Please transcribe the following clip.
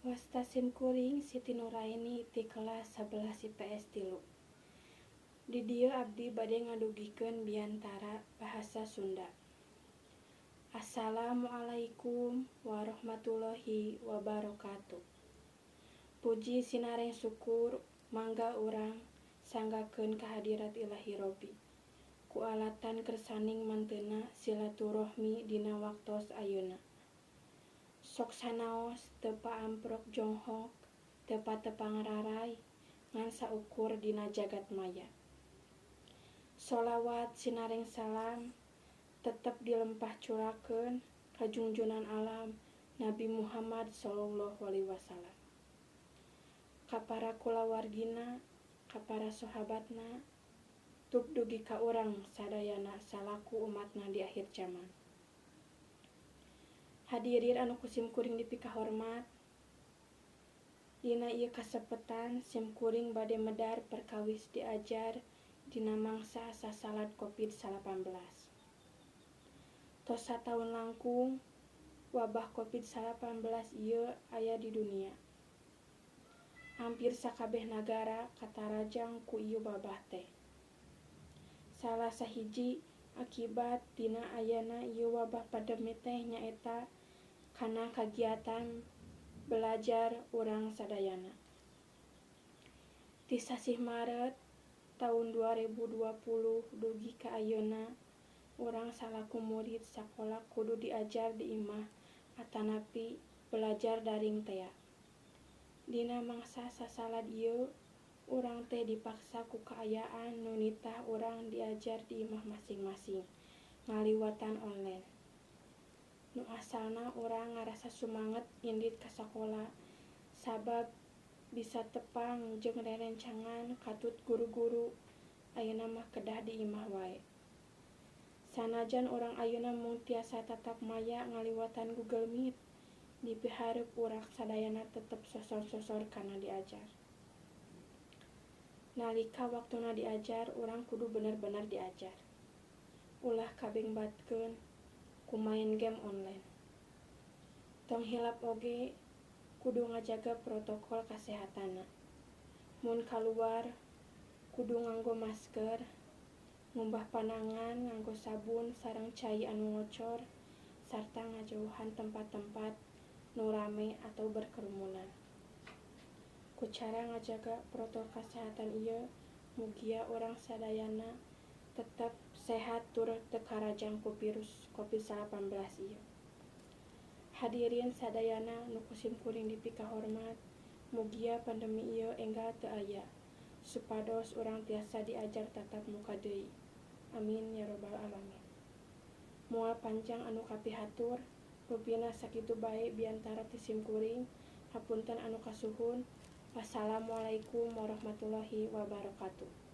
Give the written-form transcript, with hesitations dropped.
Wasta simkuring Siti Nuraini ti kelas 11 IPS 3. Di dieu abdi bade ngadugikeun biantara bahasa Sunda. Assalamualaikum warahmatullahi wabarakatuh. Puji sinareng syukur mangga urang sanggakeun kahadirat Ilahi Robbi. Ku alatan kersaning manteuna silaturahmi dina waktos ayeuna. Sok sanaos teu paamprok jonghok, teu patepang rarai, ngan saukur dina jagat maya. Sholawat sinareng salam tetep dilempah curakeun ka junjunan alam Nabi Muhammad sallallahu alaihi wasallam. Ka para kulawargina, ka para sahabatna, tub dugi ka urang sadayana salaku umatna di akhir zaman. Hadirin anu kusimkuring dipika hormat, dina ieu kasepetan simkuring bade medar perkawis diajar dina mangsa sasalat COVID-19. Tos sataun langkung wabah COVID-19 ieu aya di dunia. Hampir sakabeh nagara katarajang ku ieu wabah teh. Salah sahiji akibat dina ayana ieu wabah pandemi teh nyaeta kana kagiatan belajar urang sadayana. Ti sasih Maret tahun 2020 dugi ka ayeuna urang salaku murid sakola kudu diajar di imah atanapi belajar daring tea. Dina mangsa sasalat ieu urang teh dipaksa ku kaayaan nu nitah urang diajar di imah masing-masing ngaliwatan online. Nu asalna urang ngarasa sumanget indit ka sakola sabab bisa tepang jeung rerencangan katut guru-guru ayeuna mah kedah di imah wae. Sanajan urang ayeuna mung tiasa tatap maya ngaliwatan Google Meet, di pihareup urang sadayana tetep sosor-sosor kana diajar. Nalika waktuna diajar, urang kudu bener-bener diajar. Ulah kabengbatkeun ku main game online. Tong hilap oge kudu ngajaga protokol kasehatanna. Mun kaluar kudu nganggo masker, ngumbah panangan nganggo sabun sareng cai anu ngocor, sarta ngajauhan tempat-tempat nu rame atau berkerumunan. Ku cara ngajaga protokol kasehatan ieu mugia urang sadayana tetep sehat tur teu karajang ku virus COVID-19 ieu. Hadirin sadayana nu kusimkuring dipika hormat, mugia pandemi ieu enggal teu aya, supados urang tiasa diajar tatap muka deui. Amin ya robbal alamin. Moal panjang anu kapihatur, rupina sakitu bae biantara ti simkuring, hapunten anu kasuhun. Wassalamualaikum warahmatullahi wabarakatuh.